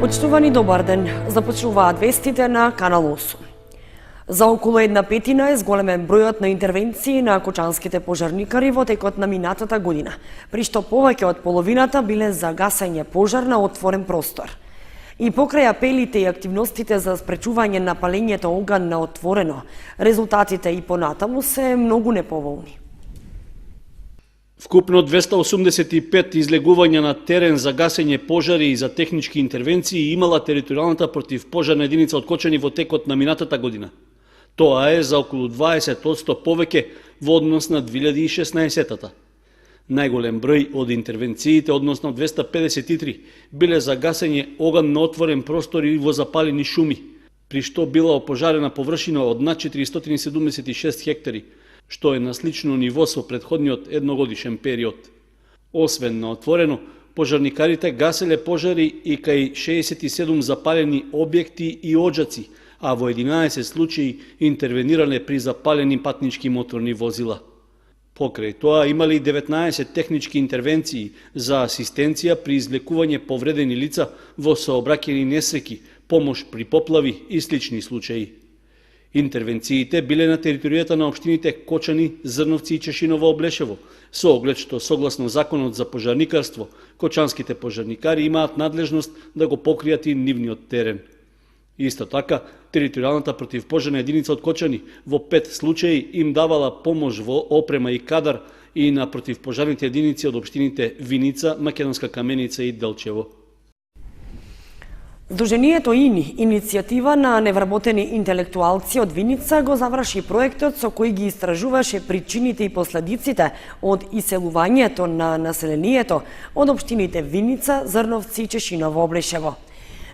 Почитувани, добар ден. Започнуваат вестите на Канал 8. За околу 1/5 е зголемен бројот на интервенции на кочанските пожарникари во текот на минатата година, при што повеќе од половината биле за гасење пожар на отворен простор. И покрај апелите и активностите за спречување на палењето оган на отворено, резултатите и понатаму се многу неповолни. Вкупно 285 излегувања на терен за гасење пожари и за технички интервенции имала територијалната противпожарна единица од Кочани во текот на минатата година. Тоа е за околу 20% повеќе во однос на 2016-та. Најголем број од интервенциите, односно 253, биле за гасење оган на отворен простор и во запалени шуми, при што била опожарена површина од над 476 хектари, што е на слично ниво со претходниот едногодишен период. Освен на отворено, пожарникарите гаселе пожари и кај 67 запалени објекти и оџаци, а во 11 случаи интервенирале при запалени патнички моторни возила. Покрај тоа имали 19 технички интервенции за асистенција при излекување повредени лица во сообраќајни несреќи, помош при поплави и слични случаи. Интервенциите биле на територијата на општините Кочани, Зрновци и Чешиново Облешево, со оглед што согласно законот за пожарникарство, кочанските пожарникари имаат надлежност да го покријат и нивниот терен. Исто така, територијалната противпожарна единица од Кочани во 5 случаи им давала помош во опрема и кадар и на противпожарните единици од општините Виница, Македонска Каменица и Делчево. Сдруженијето ИНИ, иницијатива на невработени интелектуалци од Виница, го заврши проектот со кој ги истражуваше причините и последиците од иселувањето на населението од општините Виница, Зрновци и Чешиново Облешево.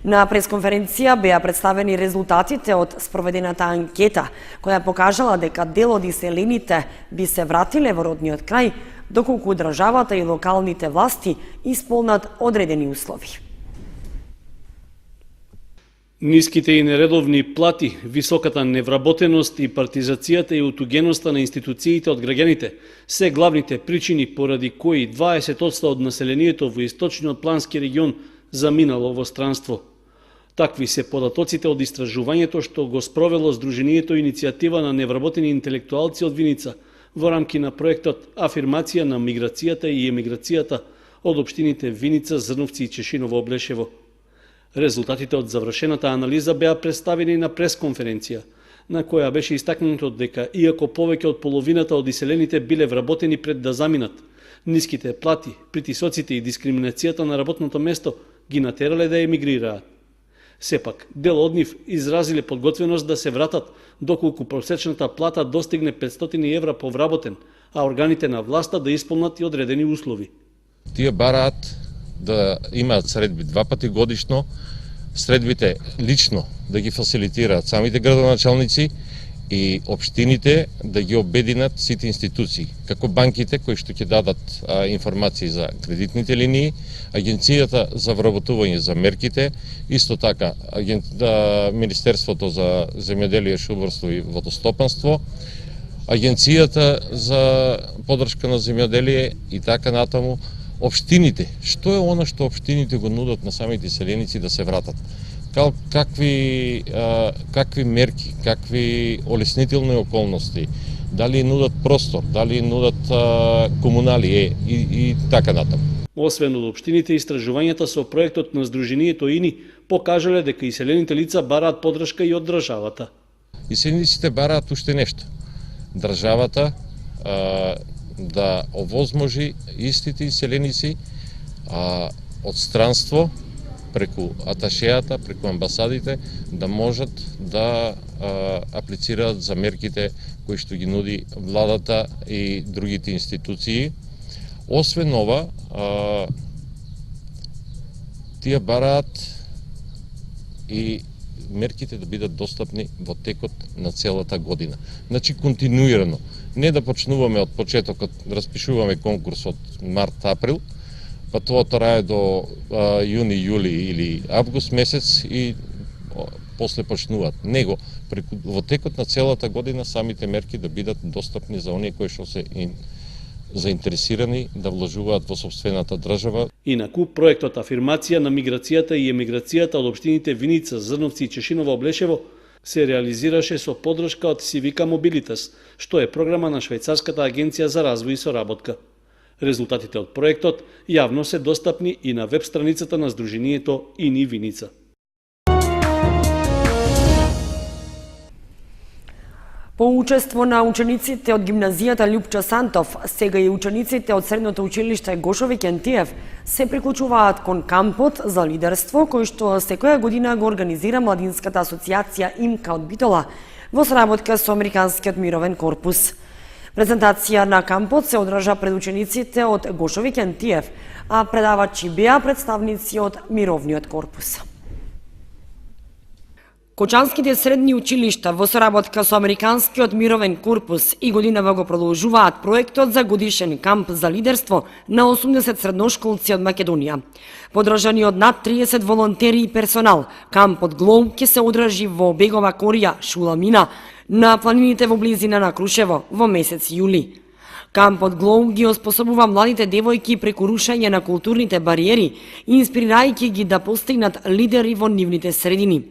На пресконференција беа представени резултатите од спроведената анкета, која покажала дека дел од иселените би се вратиле во родниот крај, доколку државата и локалните власти исполнат одредени услови. Ниските и нередовни плати, високата невработеност и партизацијата и утугеноста на институциите од граѓаните се главните причини поради кои 20% од населението во источниот плански регион заминало во странство. Такви се податоците од истражувањето што го спровело Сдруженијето иницијатива на невработени интелектуалци од Виница во рамки на проектот Афирмација на миграцијата и емиграцијата од општините Виница, Зрновци и Чешиново Облешево. Резултатите од завршената анализа беа представени на пресконференција, на која беше истакнато дека иако повеќе од половината од иселените биле вработени пред да заминат, ниските плати, притисоците и дискриминацијата на работното место ги натерале да емигрираат. Сепак, дел од нив изразиле подготвеност да се вратат, доколку просечната плата достигне 500 евра по вработен, а органите на власта да исполнат и одредени услови. Тие бараат да имаат средби 2 пати годишно, средбите лично да ги фасилитираат самите градоначалници и општините да ги обединат сите институции, како банките кои што ќе дадат информации за кредитните линии, Агенцијата за вработување за мерките, исто така Министерството за земјоделие, шумарство и водостопанство, Агенцијата за поддршка на земјоделие и така натаму, општините. Што е она што општините го нудат на самите селеници да се вратат? Какви мерки, какви олеснителни околности, дали нудат простор, дали нудат комунали и така натаму. Освен од општините, истражувањата со проектот на Сдруженијето ИНИ покажале дека иселените лица бараат поддршка и од државата. Иселениците бараат уште нешто. Државата да овозможи истите иселеници од странство, преку аташејата, преку амбасадите, да можат да аплицираат за мерките кои што ги нуди владата и другите институции. Освен ова, тие бараат и мерките да бидат достапни во текот на целата година. Значи, континуирано. Не да почнуваме од почетокот, распишуваме конкурс од март-април, па тоа трае до јуни, јули или август месец и после почнуваат. Него, во текот на целата година самите мерки да бидат достапни за оние кои што се заинтересирани да вложуваат во сопствената држава. Инаку, проектот Афирмација на миграцијата и емиграцијата од општините Виница, Зрновци и Чешиново Облешево се реализираше со поддршка од Civica Mobilitas, што е програма на Швајцарската агенција за развој и соработка. Резултатите од проектот јавно се достапни и на веб страницата на Сдруженијето ИНИ Виница. По учество на учениците од гимназијата Љупчо Сантов, сега и учениците од средното училиште Гошови Кентиев се приклучуваат кон кампот за лидерство кој што секоја година го организира Младинската асоциација ИМКА од Битола во соработка со Американскиот мировен корпус. Презентација на кампот се одржа пред учениците од Гошови Кентиев, а предавачи беа представници од мировниот корпус. Кочанските средни училишта во соработка со Американскиот мировен корпус и годинава го продолжуваат проектот за годишен камп за лидерство на 80 средношколци од Македонија. Подржани од над 30 волонтери и персонал, кампот Глоу ќе се одржи во Бегова Корија, Шуламина, на планините во близина на Крушево во месец јули. Кампот Глоу ги оспособува младите девојки преку рушење на културните бариери, инспирирајќи ги да постигнат лидери во нивните средини.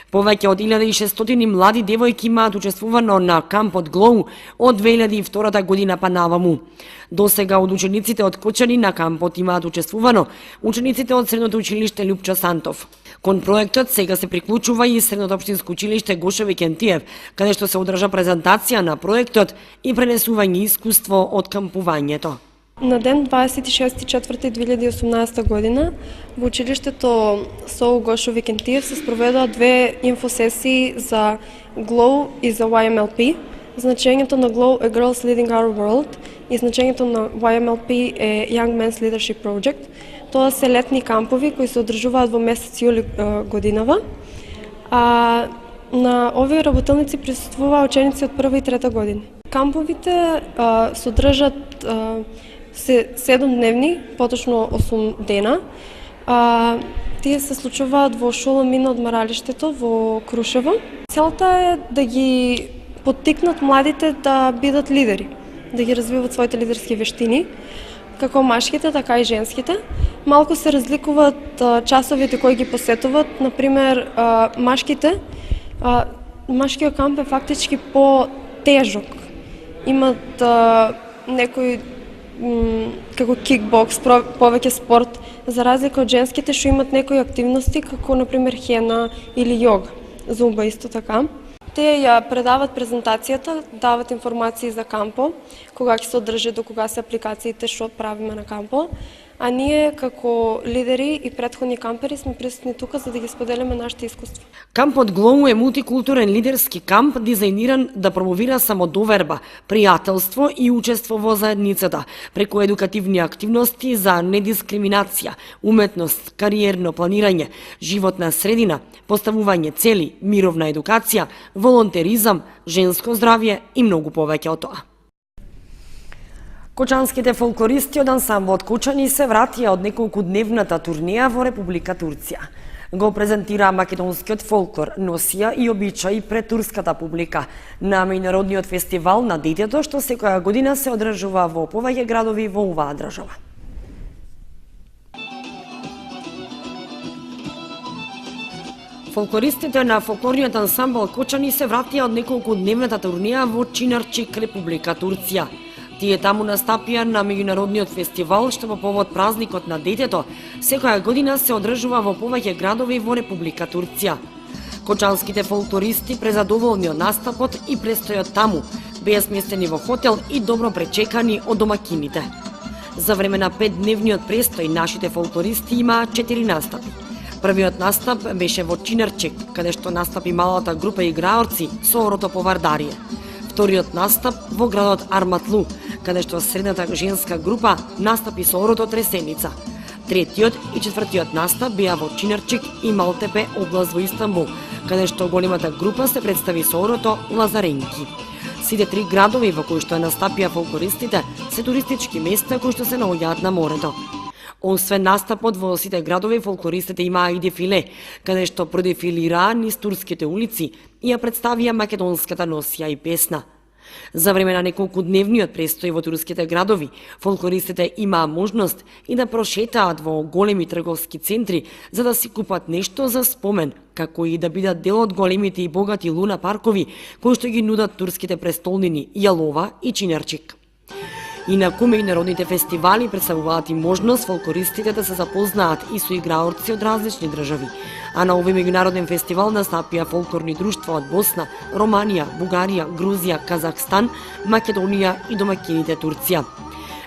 Повеќе од 1600 млади девојки имаат учествувано на кампот Глоу од 2002 година па наваму. До сега од учениците од Кочани на кампот имаат учествувано учениците од средното училиште Љупчо Сантов. Кон проектот сега се приклучува и средното општинско училиште Гошови Кентиев, каде што се одржа презентација на проектот и пренесување искуство од кампувањето. На ден 26.4.2018 година во училиштето СОУ Гошови Кентиев се спроведоа две инфосесии за GLOW и за YMLP. Значењето на GLOW е Girls Leading Our World и значењето на YMLP е Young Men's Leadership Project. Тоа се летни кампови кои се одржуваат во месец јули годинава. На овие работилници присуствуваа ученици од прва и трета година. Камповите содржат 7 дневни, поточно 8 дена. Тие се случуваат во Шуламина од Маралиштето во Крушево. Целта е да ги поттикнат младите да бидат лидери, да ги развиват своите лидерски вештини, како машките, така и женските. Малку се разликуваат часовите кои ги посетуват. Например, машкиот камп е фактички по-тежок. Имат некои како кикбокс, повеќе спорт, за разлика од женските што имат некои активности како например хена или јога, зумба исто така. Те ја предават презентацијата, дават информации за кампо, кога ќе се одржи, до кога се апликациите што правиме на кампо, а ние како лидери и претходни кампери сме присутни тука за да ги споделиме нашите искуства. Кампот Глоу е мултикултурен лидерски камп дизајниран да промовира самодоверба, пријателство и учество во заедницата, преку едукативни активности за недискриминација, уметност, кариерно планирање, животна средина, поставување цели, мировна едукација, волонтеризам, женско здравје и многу повеќе од тоа. Кочанските фолклористи од ансамблот Кочани се вратија од неколкудневната турнеја во Република Турција. Го презентира македонскиот фолклор, носија и обичаи пред турската публика на меѓународниот фестивал на детето што секоја година се одржува во повеќе градови во оваа држава. Фолклористите на фолклорниот ансамбл Кочани се вратија од неколкудневната турнеја во Чинарчик, Република Турција. Тие таму настапија на меѓународниот фестивал што по повод празникот на детето секоја година се одржува во повеќе градови во Република Турција. Кочанските фолклористи презадоволни од настапот и престојот таму, беа сместени во хотел и добро пречекани од домакините. За време на 5-дневниот престој нашите фолклористи имаа 4 настапи. Првиот настап беше во Чинарчик, каде што настапи малата група играорци со орото по Вардарие. Вториот настап во градот Арматлу, каде што средната женска група настапи со орото Тресеница. Третиот и четвртиот настап беа во Чинарчик и Малтепе, област во Истанбул, каде што големата група се представи со орото Лазаренки. Сите 3 градови во кои што настапија фолклористите се туристички места кои што се наоѓаат на морето. Освен настапот во сите градови, фолклористите имаа и дефиле, каде што продефилираа низ турските улици и ја представија македонската носија и песна. За време на неколку дневниот престој во турските градови, фолклористите имаа можност и да прошетаат во големи трговски центри за да си купат нешто за спомен, како и да бидат дел од големите и богати луна паркови кои што ги нудат турските престолнини Јалова и Чинерчик. Инаку меѓународните фестивали представуваат и можност фолклористите да се запознаат и со играорци од различни држави. А на овој меѓународен фестивал настапија фолклорни друштва од Босна, Романија, Бугарија, Грузија, Казахстан, Македонија и домакините Турција.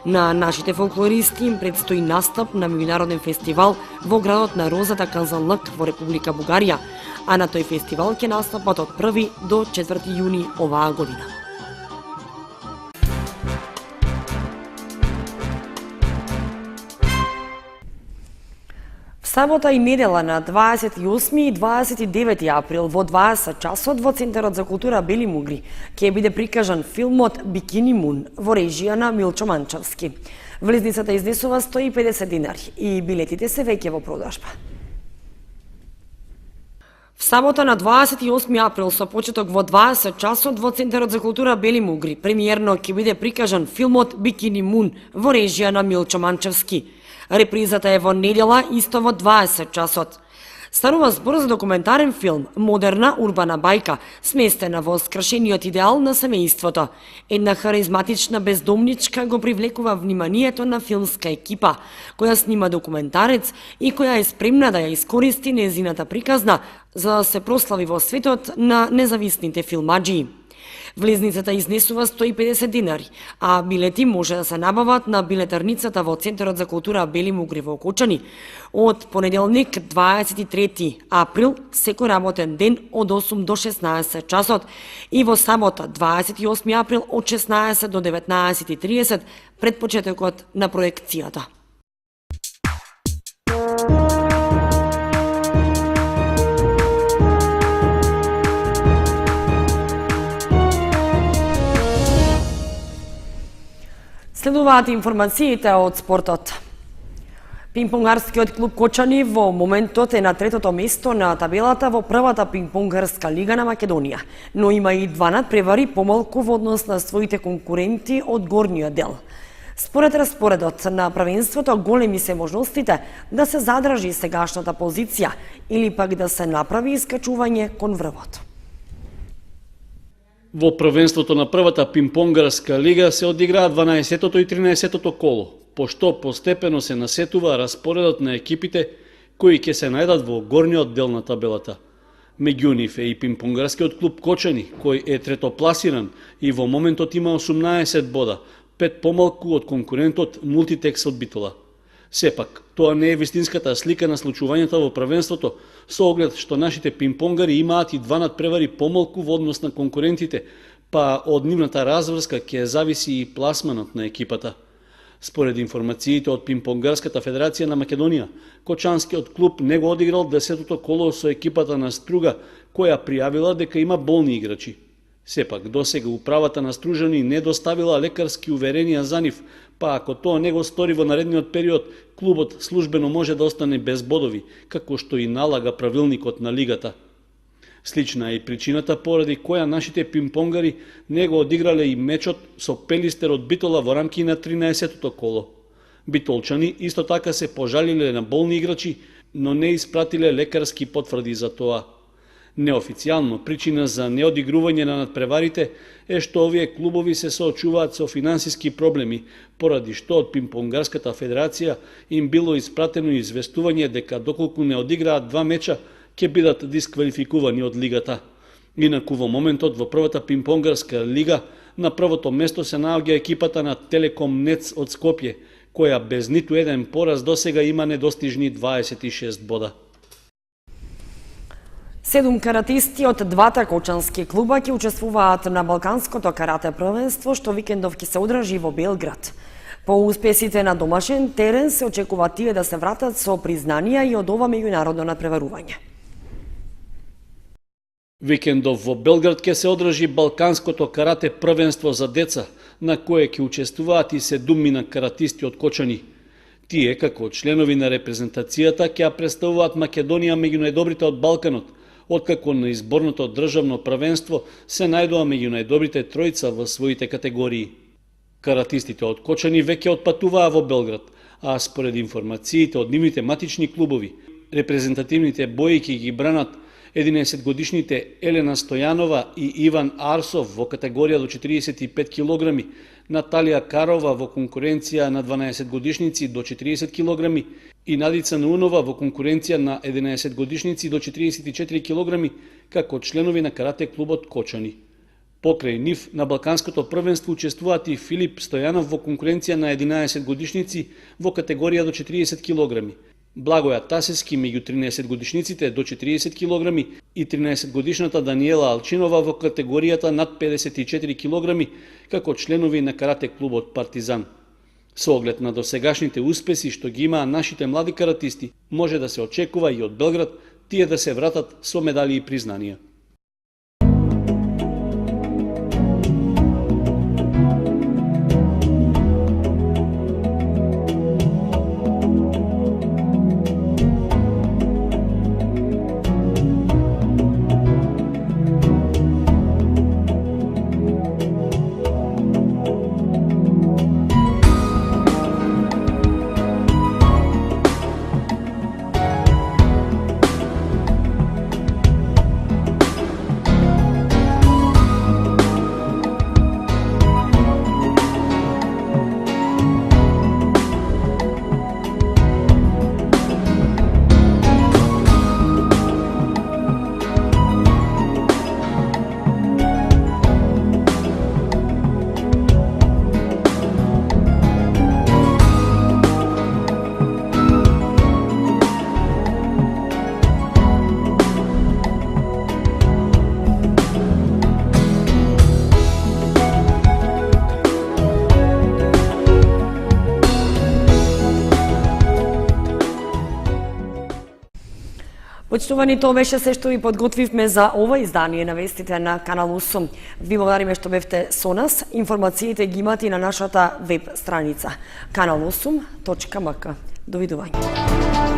На нашите фолклористи им предстои настап на меѓународен фестивал во градот на Розата Казанлык во Република Бугарија, а на тој фестивал ќе настапат од 1 до 4 јуни оваа година. Сабота и недела на 28 и 29 април во 20 часот во Центарот за култура Бели Мугри ќе биде прикажан филмот Бикини Мун во режија на Милчо Манчевски. Влезницата изнесува 150 динари и билетите се веќе во продажба. В сабота на 28 април со почеток во 20 часот во Центарот за култура Бели Мугри премиерно ќе биде прикажан филмот Бикини Мун во режија на Милчо Манчевски. Репризата е во недела исто во 20 часот. Станува збор за документарен филм, модерна урбана бајка, сместена во скрашениот идеал на семејството. Една харизматична бездомничка го привлекува вниманието на филмска екипа, која снима документарец и која е спремна да ја искористи незината приказна за да се прослави во светот на независните филмаджии. Влезницата изнесува 150 динари, а билети може да се набават на билетарницата во Центарот за култура Бели Мугри во Окочани од понеделник 23 април секој работен ден од 8 до 16 часот и во сабота 28 април од 16 до 19:30 пред почетокот на проекцијата. Следуваат информациите од спортот. Пинг-понгарскиот клуб Кочани во моментот е на третото место на табелата во првата пинг-понгарска лига на Македонија, но има и 2 надпревари помалку во однос на своите конкуренти од горниот дел. Според распоредот на првенството, големи се можностите да се задржи сегашната позиција или пак да се направи искачување кон врвот. Во првенството на првата пинг-понгарска лига се одиграат 12-тото и 13-тото коло, пошто постепено се насетува распоредот на екипите кои ќе се најдат во горниот дел на табелата. Меѓу нив е и пинг-понгарскиот клуб Кочани, кој е третопласиран и во моментот има 18 бода, 5 помалку од конкурентот Мултитекс од Битола. Сепак, тоа не е вистинската слика на случувањето во првенството, со оглед што нашите пинг-понгари имаат и 2 надпревари помалку во однос на конкурентите, па од нивната разврска ќе зависи и пласманот на екипата. Според информациите од Пинг-понгарската федерација на Македонија, Кочанскиот клуб не го одиграл 10-тото коло со екипата на Струга, која пријавила дека има болни играчи. Сепак, досега управата на Стружани не доставила лекарски уверенија за нив, па ако тоа не го стори во наредниот период, клубот службено може да остане без бодови, како што и налага правилникот на лигата. Слична е и причината поради која нашите пинг-понгари не го одиграле и мечот со Пелистер од Битола во рамки на 13-тото коло. Битолчани исто така се пожалиле на болни играчи, но не испратиле лекарски потврди за тоа. Неофицијално причина за неодигрување на надпреварите е што овие клубови се соочуваат со финансиски проблеми, поради што од Пинг-понгарската федерација им било испратено известување дека доколку не одиграат 2 меча, ќе бидат дисквалификувани од лигата. Инаку во моментот во првата пинг-понгарска лига на првото место се наоѓа екипата на Телеком Нец од Скопје, која без ниту еден пораз досега има недостижни 26 бода. 7 каратисти од 2 кочански клуба ќе учествуваат на Балканското карате првенство што викендов ќе се одржи во Белград. По успесите на домашен терен се очекува тие да се вратат со признанија и од ова меѓународно надпреварување. Викендов во Белград ќе се одржи Балканското карате првенство за деца, на кое ќе учествуваат и 7 каратисти од Кочани. Тие, како членови на репрезентацијата, ќе ја представуваат Македонија меѓу најдобрите од Балканот, откако на изборното државно првенство се најдува меѓу најдобрите тројца во своите категории. Каратистите од Кочани веќе отпатуваа во Белград, а според информациите од нивните матични клубови, репрезентативните бојки ги бранат 11-годишните Елена Стојанова и Иван Арсов во категорија до 45 килограми, Наталија Карова во конкуренција на 12-годишници до 40 килограми и Надица Наунова во конкуренција на 11-годишници до 44 килограми како членови на карате клубот Кочани. Покрај нив на Балканското првенство учествуваат и Филип Стојанов во конкуренција на 11-годишници во категорија до 40 килограми, Благоја Тасески меѓу 13-годишниците до 40 килограми и 13-годишната Даниела Алчинова во категоријата над 54 килограми како членови на карате клубот Партизан. Со оглед на досегашните успеси што ги имаа нашите млади каратисти, може да се очекува и од Белград тие да се вратат со медали и признанија. Почитувани, тоа беше се што ви подготвивме за ова издание на вестите на Канал 8. Ви благодариме што бевте со нас. Информациите ги имате и на нашата веб страница kanal8.mk. Довидување.